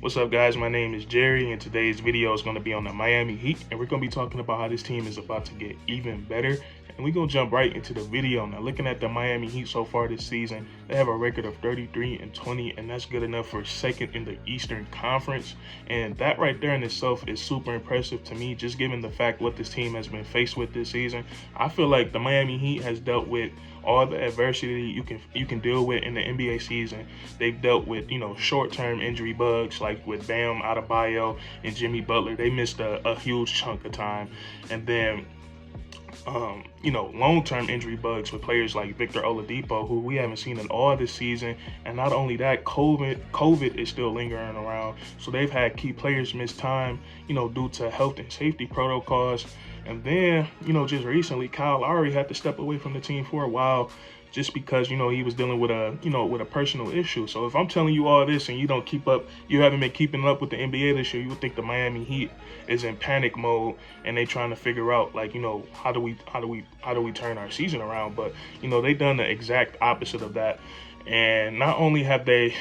What's up, guys? My name is Jerry, and today's video is going to be on the Miami Heat, and we're going to be talking about how this team is about to get even better. And we're going to jump right into the video. Now, looking at the Miami Heat so far this season, they have a record of 33-20, and that's good enough for second in the Eastern Conference. And that right there in itself is super impressive to me, just given the fact what this team has been faced with this season. I feel like the Miami Heat has dealt with all the adversity you can deal with in the NBA season. They've dealt with, short-term injury bugs like with Bam Adebayo and Jimmy Butler. They missed a huge chunk of time. And then long-term injury bugs with players like Victor Oladipo, who we haven't seen at all this season. And not only that, COVID is still lingering around. So they've had key players miss time, due to health and safety protocols. And then, just recently, Kyle Lowry had to step away from the team for a while just because, he was dealing with a personal issue. So if I'm telling you all this and you haven't been keeping up with the NBA this year, you would think the Miami Heat is in panic mode and they trying to figure out, how do we turn our season around? But, they've done the exact opposite of that. And not only have they,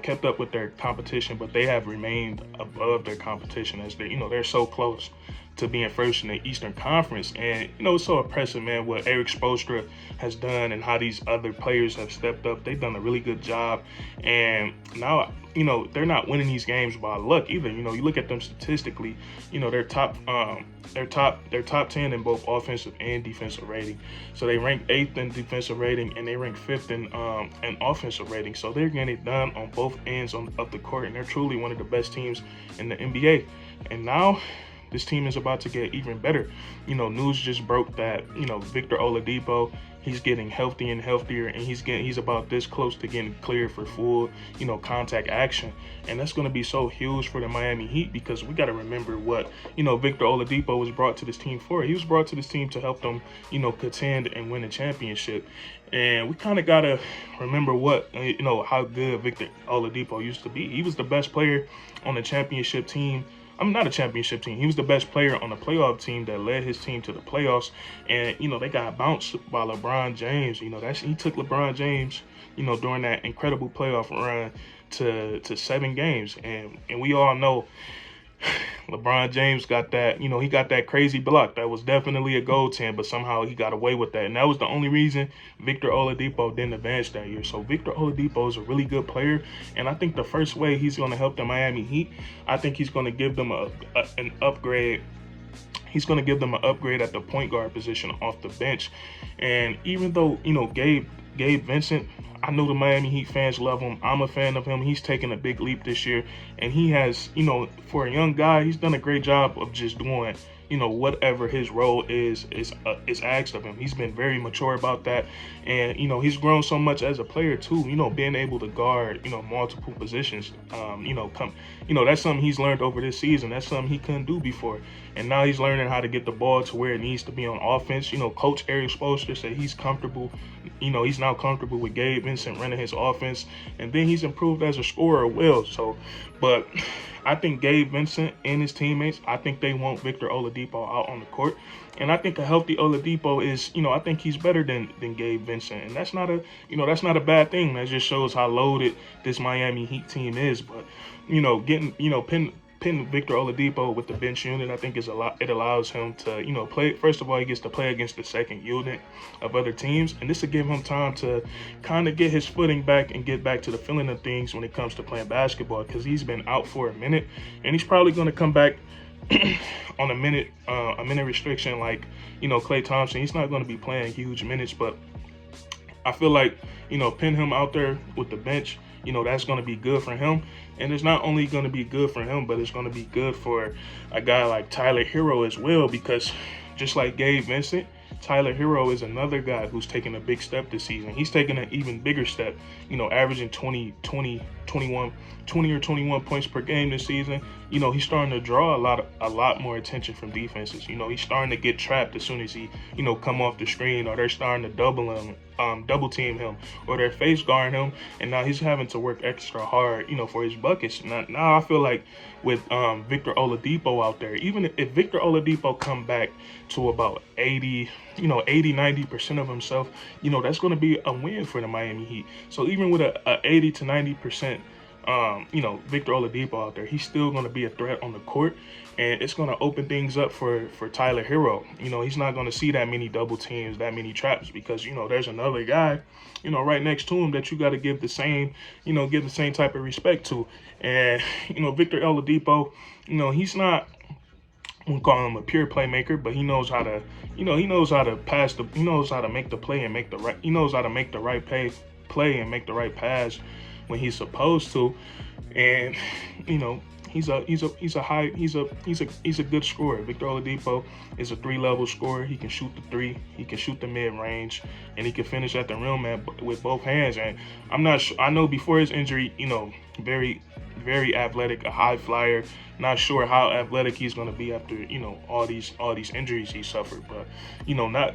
kept up with their competition, but they have remained above their competition as they're so close to being first in the Eastern Conference. And, it's so impressive, man, what Eric Spoelstra has done and how these other players have stepped up. They've done a really good job. And now, they're not winning these games by luck either. You look at them statistically, they're top 10 in both offensive and defensive rating. So they rank 8th in defensive rating and they rank 5th in offensive rating. So they're getting it done on both ends of the court, and they're truly one of the best teams in the NBA. And now this team is about to get even better. News just broke that, Victor Oladipo, he's getting healthier and healthier, and he's about this close to getting cleared for full, contact action. And that's going to be so huge for the Miami Heat, because we got to remember what, Victor Oladipo was brought to this team for. He was brought to this team to help them, contend and win a championship. And we kind of got to remember how good Victor Oladipo used to be. He was the best player on the championship team. I'm not a championship team. He was the best player on the playoff team that led his team to the playoffs. And, they got bounced by LeBron James. He took LeBron James, during that incredible playoff run to 7 games. And we all know LeBron James got that, he got that crazy block. That was definitely a goaltend, but somehow he got away with that. And that was the only reason Victor Oladipo didn't advance that year. So Victor Oladipo is a really good player. And I think the first way he's going to help the Miami Heat, I think he's going to give them an upgrade. He's going to give them an upgrade at the point guard position off the bench. And even though, Gabe Vincent, I know the Miami Heat fans love him. I'm a fan of him. He's taken a big leap this year. And he has, for a young guy, he's done a great job of just doing, whatever his role is asked of him. He's been very mature about that. And, he's grown so much as a player too, being able to guard, multiple positions. That's something he's learned over this season. That's something he couldn't do before. And now he's learning how to get the ball to where it needs to be on offense. Coach Eric Spoelstra said he's comfortable. He's now comfortable with Gabe Vincent running his offense. And then he's improved as a scorer but I think Gabe Vincent and his teammates, I think they want Victor Oladipo out on the court. And I think a healthy Oladipo is, I think he's better than Gabe Vincent. And that's not a bad thing. That just shows how loaded this Miami Heat team is. But, pinning Victor Oladipo with the bench unit, I think it allows him to, play. First of all, he gets to play against the second unit of other teams, and this will give him time to kind of get his footing back and get back to the feeling of things when it comes to playing basketball, because he's been out for a minute, and he's probably going to come back on a minute restriction like, Klay Thompson. He's not going to be playing huge minutes, but I feel like, pin him out there with the bench, that's going to be good for him. And it's not only going to be good for him, but it's going to be good for a guy like Tyler Herro as well, because just like Gabe Vincent, Tyler Herro is another guy who's taking a big step this season. He's taking an even bigger step, averaging 20 or 21 points per game this season. He's starting to draw a lot more attention from defenses. He's starting to get trapped as soon as he, come off the screen, or they're starting to double team him, or they're face guarding him, and now he's having to work extra hard, for his buckets. Now I feel like with Victor Oladipo out there, even if Victor Oladipo come back to about 80-90% of himself, that's going to be a win for the Miami Heat. So even with a 80 to 90% Victor Oladipo out there, he's still going to be a threat on the court, and it's going to open things up for Tyler Herro. He's not going to see that many double teams, that many traps, because there's another guy, right next to him that you got to give the same, give the same type of respect to. And Victor Oladipo, he's not, we call him a pure playmaker, but he knows how to, he knows how to pass he knows how to make the play and make the right, he knows how to make the right play and make the right pass when he's supposed to. And he's a good scorer. Victor Oladipo is a 3-level scorer. He can shoot the three, he can shoot the mid range, and he can finish at the rim with both hands. And I'm not sure, I know before his injury, very athletic, a high flyer. Not sure how athletic he's going to be after all these injuries he suffered. But not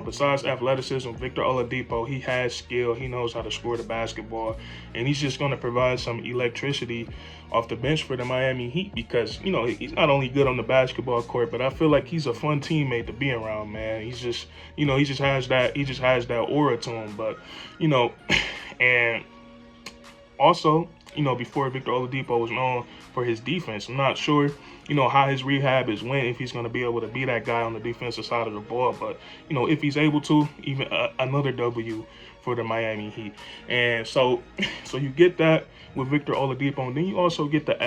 besides athleticism, Victor Oladipo, he has skill. He knows how to score the basketball, and he's just going to provide some electricity off the bench for the Miami Heat, because he's not only good on the basketball court, but I feel like he's a fun teammate to be around, man. He's just he just has that aura to him. But and also, before Victor Oladipo was known for his defense. I'm not sure, how his rehab is went, if he's going to be able to be that guy on the defensive side of the ball. But, if he's able to, even another W for the Miami Heat. And so you get that with Victor Oladipo, and then you also get the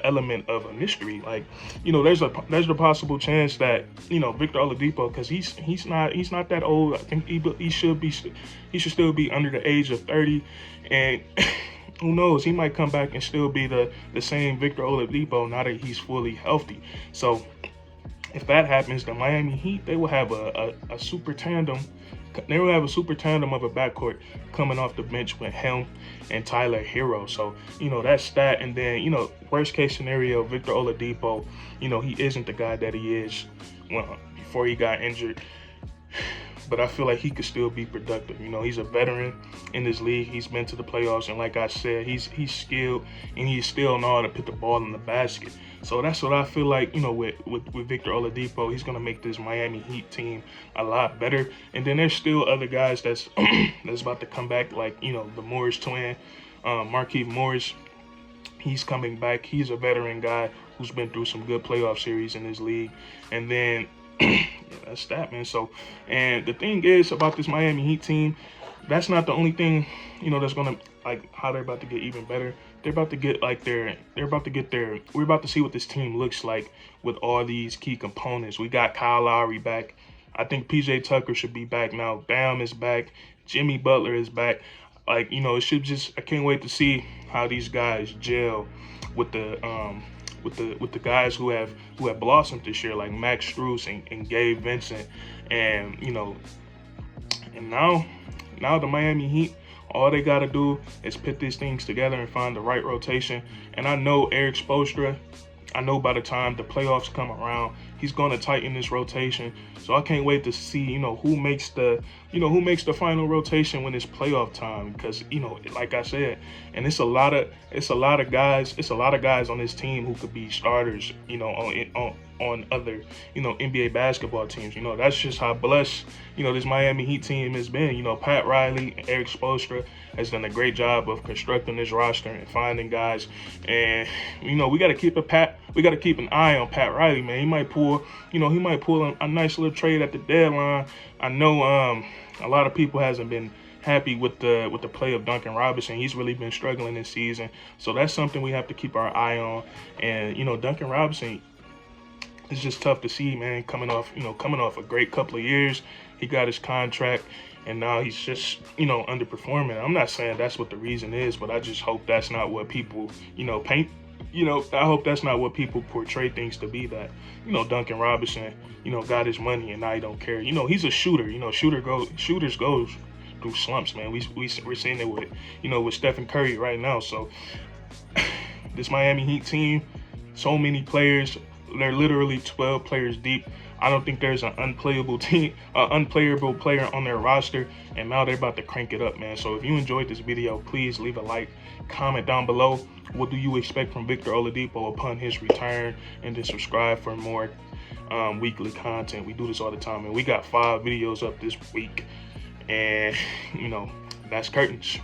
element of a mystery. Like, there's a possible chance that, Victor Oladipo, because he's not that old. I think he should still be under the age of 30, and who knows, he might come back and still be the same Victor Oladipo now that he's fully healthy. So if that happens, the Miami Heat, they will have a super tandem. They will have a super tandem of a backcourt coming off the bench with him and Tyler Herro. So, that's that. And then, worst case scenario, Victor Oladipo, he isn't the guy that he is before he got injured. But I feel like he could still be productive. He's a veteran in this league. He's been to the playoffs, and like I said, he's skilled, and he still know how to put the ball in the basket. So that's what I feel like, with Victor Oladipo, he's gonna make this Miami Heat team a lot better. And then there's still other guys that's that's about to come back, like the Morris twin, Markieff Morris. He's coming back. He's a veteran guy who's been through some good playoff series in this league. And then that's that, man. So, and the thing is about this Miami Heat team, that's not the only thing, that's gonna, like, how they're about to get even better. They're about to get we're about to see what this team looks like with all these key components. We got Kyle Lowry back. I think PJ Tucker should be back now. Bam is back. Jimmy Butler is back. Like, it should just, I can't wait to see how these guys gel with the guys who have blossomed this year, like Max Strus and Gabe Vincent. And and now the Miami Heat, all they got to do is put these things together and find the right rotation. And I know Eric Spoelstra, I know by the time the playoffs come around, he's going to tighten this rotation. So I can't wait to see, who makes the final rotation when it's playoff time. Because, like I said, and it's a lot of guys on this team who could be starters, on other, NBA basketball teams. That's just how blessed, this Miami Heat team has been. Pat Riley and Eric Spoelstra has done a great job of constructing this roster and finding guys. And, we got to keep an eye on Pat Riley, man. He might pull a nice little trade at the deadline. I know a lot of people hasn't been happy with the play of Duncan Robinson. He's really been struggling this season. So that's something we have to keep our eye on. And, Duncan Robinson, it's just tough to see, man, coming off a great couple of years. He got his contract, and now he's just, underperforming. I'm not saying that's what the reason is, but I just hope that's not what people, paint. I hope that's not what people portray things to be, that, Duncan Robinson, got his money and now he don't care. He's a shooter. Shooters goes through slumps, man. We're seeing it with Stephen Curry right now. So this Miami Heat team, so many players. They're literally 12 players deep. I don't think there's an unplayable player on their roster, and now they're about to crank it up, man. So if you enjoyed this video, please leave a like, comment down below. What do you expect from Victor Oladipo upon his return? And then subscribe for more weekly content. We do this all the time, and we got 5 videos up this week. And, that's curtains.